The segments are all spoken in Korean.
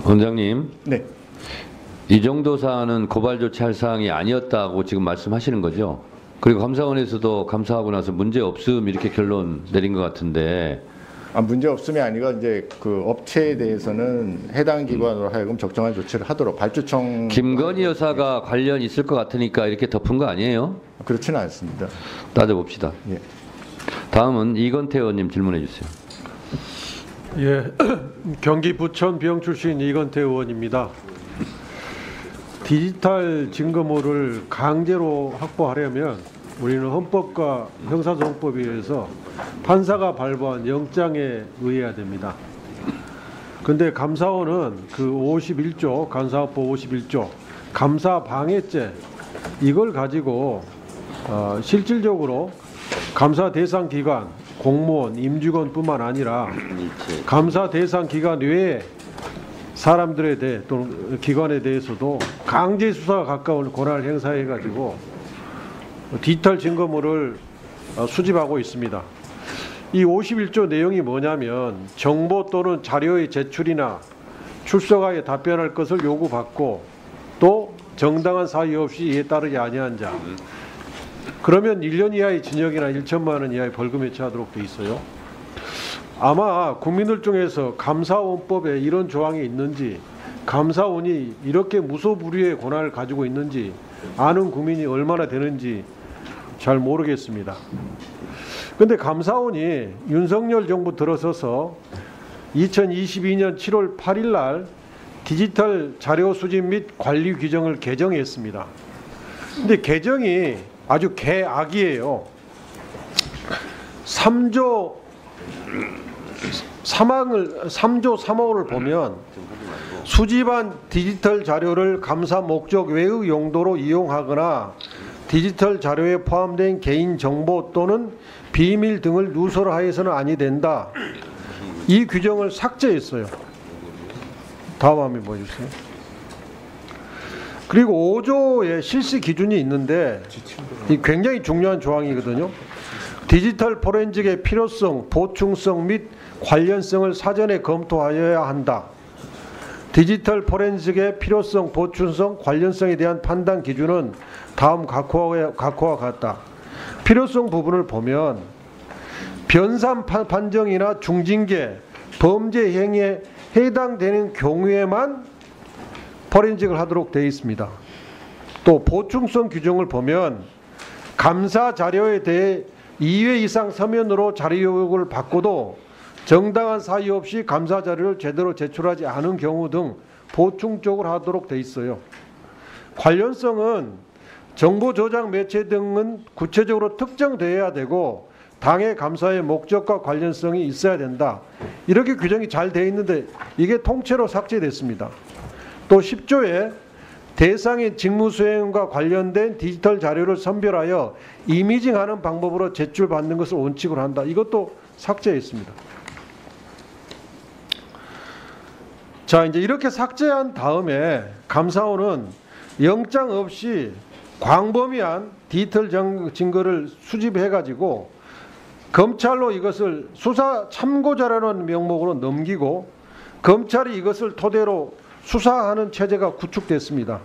원장님, 네. 이 정도 사안은 고발 조치할 사항이 아니었다고 지금 말씀하시는 거죠? 그리고 감사원에서도 감사하고 나서 문제 없음 이렇게 결론 내린 것 같은데. 문제 없음이 아니라 이제 그 업체에 대해서는 해당 기관으로 하여금 적정한 조치를 하도록 발주청. 김건희 여사가 관련 있을 것 같으니까 이렇게 덮은 거 아니에요? 그렇지는 않습니다. 따져봅시다. 예. 다음은 이건태 의원님 질문해 주세요. 예, 경기 부천 비영 출신 이건태 의원입니다. 디지털 증거물을 강제로 확보하려면 우리는 헌법과 형사소송법에 의해서 판사가 발부한 영장에 의해야 됩니다. 근데 감사원은 그 51조, 감사원법 51조, 감사방해죄 이걸 가지고 실질적으로 감사 대상 기관, 공무원, 임직원뿐만 아니라 감사 대상 기관 외에 사람들에 대해 또는 기관에 대해서도 강제 수사가 가까운 권한을 행사해 가지고 디지털 증거물을 수집하고 있습니다. 이 51조 내용이 뭐냐면 정보 또는 자료의 제출이나 출석하에 답변할 것을 요구받고 또 정당한 사유 없이 이에 따르지 아니한 자, 그러면 1년 이하의 징역이나 1천만 원 이하의 벌금에 처하도록 돼 있어요. 아마 국민들 중에서 감사원법에 이런 조항이 있는지, 감사원이 이렇게 무소불위의 권한을 가지고 있는지 아는 국민이 얼마나 되는지 잘 모르겠습니다. 그런데 감사원이 윤석열 정부 들어서서 2022년 7월 8일 날 디지털 자료 수집 및 관리 규정을 개정했습니다. 근데 개정이 아주 개악이에요. 3조 3호를 보면 수집한 디지털 자료를 감사 목적 외의 용도로 이용하거나 디지털 자료에 포함된 개인정보 또는 비밀 등을 누설하여서는 아니 된다. 이 규정을 삭제했어요. 다음 화면 보여주세요. 그리고 5조의 실시 기준이 있는데 이 굉장히 중요한 조항이거든요. 디지털 포렌식의 필요성, 보충성 및 관련성을 사전에 검토하여야 한다. 디지털 포렌식의 필요성, 보충성, 관련성에 대한 판단 기준은 다음 각호와 같다. 필요성 부분을 보면 변산 판정이나 중징계, 범죄 행위에 해당되는 경우에만 포렌식을 하도록 되어 있습니다. 또 보충성 규정을 보면 감사 자료에 대해 2회 이상 서면으로 자료 요구를 받고도 정당한 사유 없이 감사 자료를 제대로 제출하지 않은 경우 등 보충적으로 하도록 되어 있어요. 관련성은 정보 조작 매체 등은 구체적으로 특정되어야 되고 당해 감사의 목적과 관련성이 있어야 된다. 이렇게 규정이 잘 되어 있는데 이게 통째로 삭제됐습니다. 또 10조에 대상의 직무 수행과 관련된 디지털 자료를 선별하여 이미징하는 방법으로 제출받는 것을 원칙으로 한다. 이것도 삭제했습니다. 자, 이제 이렇게 삭제한 다음에 감사원은 영장 없이 광범위한 디지털 증거를 수집해가지고 검찰로 이것을 수사 참고자라는 명목으로 넘기고 검찰이 이것을 토대로 수사하는 체제가 구축됐습니다.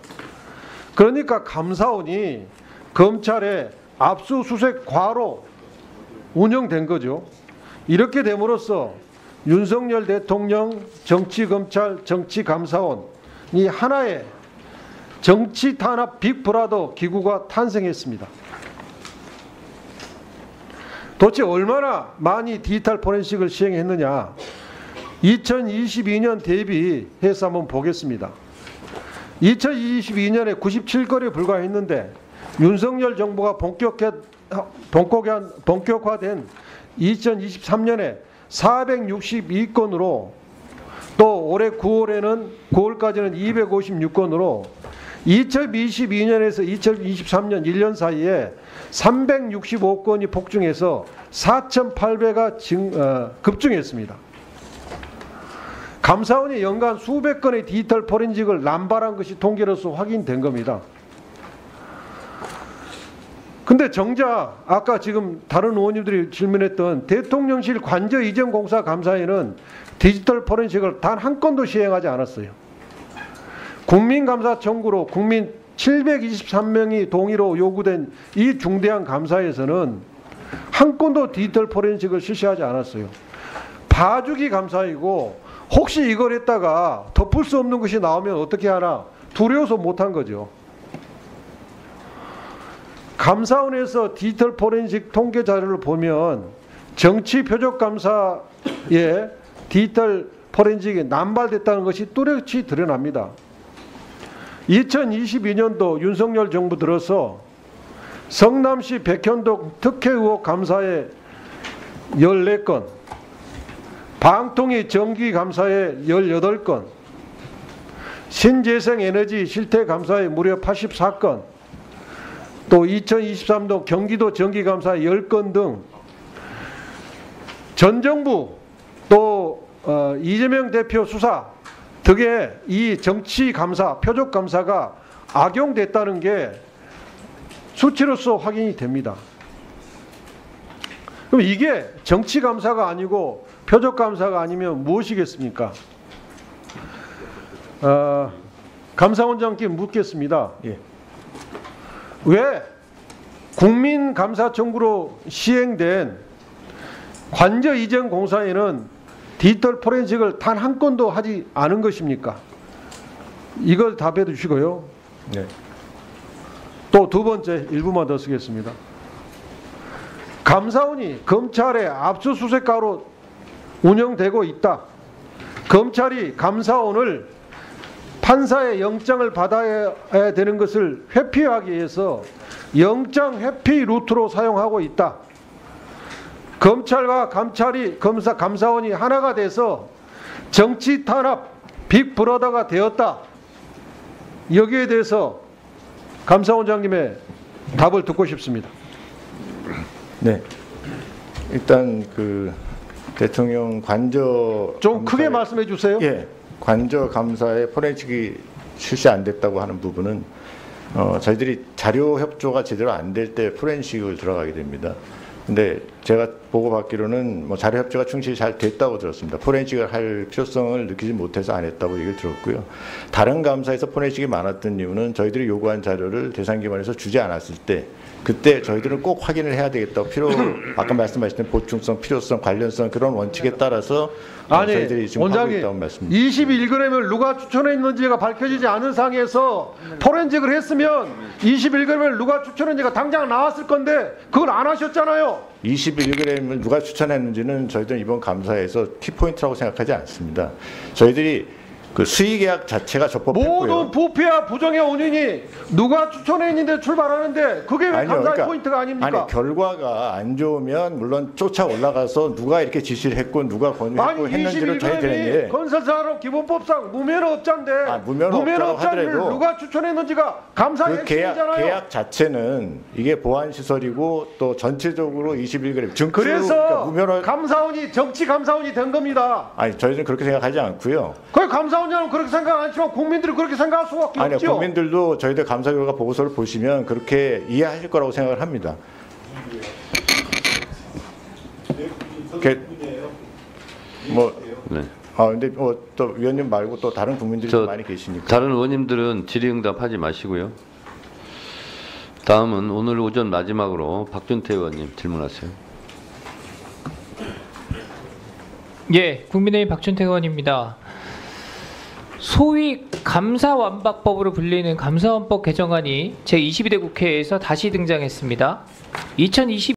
그러니까 감사원이 검찰의 압수수색 과로 운영된 거죠. 이렇게 됨으로써 윤석열 대통령 정치검찰 정치감사원이 하나의 정치 탄압 빅브라더 기구가 탄생했습니다. 도대체 얼마나 많이 디지털 포렌식을 시행했느냐, 2022년 대비해서 한번 보겠습니다. 2022년에 97건에 불과했는데 윤석열 정부가 본격화된 2023년에 462건으로 또 올해 9월까지는 256건으로 2022년에서 2023년 1년 사이에 365건이 폭증해서 4,800가 급증했습니다. 감사원이 연간 수백 건의 디지털 포렌식을 남발한 것이 통계로서 확인된 겁니다. 근데 정작 아까 지금 다른 의원님들이 질문했던 대통령실 관저 이전 공사 감사에는 디지털 포렌식을 단 한 건도 시행하지 않았어요. 국민감사 청구로 국민 723명이 동의로 요구된 이 중대한 감사에서는 한 건도 디지털 포렌식을 실시하지 않았어요. 봐주기 감사이고 혹시 이걸 했다가 덮을 수 없는 것이 나오면 어떻게 하나 두려워서 못한 거죠. 감사원에서 디지털 포렌식 통계 자료를 보면 정치 표적 감사에 디지털 포렌식이 남발됐다는 것이 뚜렷이 드러납니다. 2022년도 윤석열 정부 들어서 성남시 백현동 특혜 의혹 감사에 14건, 방통위 정기 감사에 18건, 신재생에너지 실태 감사에 무려 84건, 또 2023도 경기도 정기 감사에 10건 등 전 정부 또 이재명 대표 수사 등의 이 정치 감사, 표적 감사가 악용됐다는 게 수치로서 확인이 됩니다. 그럼 이게 정치 감사가 아니고 표적 감사가 아니면 무엇이겠습니까? 감사원장께 묻겠습니다. 예. 왜 국민 감사 청구로 시행된 관저 이전 공사에는 디지털 포렌식을 단 한 건도 하지 않은 것입니까? 이걸 답해 주시고요. 네. 또 두 번째 1부만 더 쓰겠습니다. 감사원이 검찰의 압수수색가로 운영되고 있다. 검찰이 감사원을 판사의 영장을 받아야 되는 것을 회피하기 위해서 영장 회피 루트로 사용하고 있다. 검찰과 감사원이 하나가 돼서 정치 탄압 빅브러더가 되었다. 여기에 대해서 감사원장님의 답을 듣고 싶습니다. 네. 일단 그 대통령 관저 좀 크게 감사에- 말씀해 주세요. 예. 관저 감사에 포렌식이 실시 안 됐다고 하는 부분은 저희들이 자료 협조가 제대로 안 될 때 포렌식을 들어가게 됩니다. 근데 제가 보고받기로는 뭐 자료 협조가 충실히 잘 됐다고 들었습니다. 포렌식을 할 필요성을 느끼지 못해서 안 했다고 얘기를 들었고요. 다른 감사에서 포렌식이 많았던 이유는 저희들이 요구한 자료를 대상기관에서 주지 않았을 때 그때 저희들은 꼭 확인을 해야 되겠다고 아까 말씀하셨던 보충성, 필요성, 관련성 그런 원칙에 따라서 아니, 저희들이 지금 하고 원장님, 있다고 말씀드립니다. 21g을 누가 추천했는지가 밝혀지지 않은 상황에서 포렌식을 했으면 21g을 누가 추천했는지가 당장 나왔을 건데 그걸 안 하셨잖아요. 21g을 누가 추천했는지는 저희들은 이번 감사에서 키포인트라고 생각하지 않습니다. 저희들이 그 수의계약 자체가 적법했고요. 모든 부패와 부정의 원인이 누가 추천했는데 출발하는데 그게 왜 아니요, 감사의 그러니까 포인트가 아닙니까? 아니 결과가 안 좋으면 물론 쫓아 올라가서 누가 이렇게 지시를 했고 누가 권유했고 했는지를 저희들이 21g이 건설사로 기본법상 무면허업자인데 무면허업자라고 하더라도 누가 추천했는지가 감사의 그 핵심이잖아요. 계약 자체는 이게 보안 시설이고 또 전체적으로 21g 증표 그래서 무면허 감사원이 정치 감사원이 된 겁니다. 아니 저희는 그렇게 생각하지 않고요. 그 감사원장은 그렇게 생각 안 하지만 국민들이 그렇게 생각할 수밖에 아니요, 없죠. 국민들도 저희들 감사 결과 보고서를 보시면 그렇게 이해하실 거라고 생각을 합니다. 뭐, 네. 근데 또 위원님 말고 또 다른 국민들이 좀 많이 계시니까. 다른 의원님들은 질의응답하지 마시고요. 다음은 오늘 오전 마지막으로 박준태 의원님 질문하세요. 예, 국민의힘 박준태 의원입니다. 소위 감사완박법으로 불리는 감사원법 개정안이 제22대 국회에서 다시 등장했습니다. 2020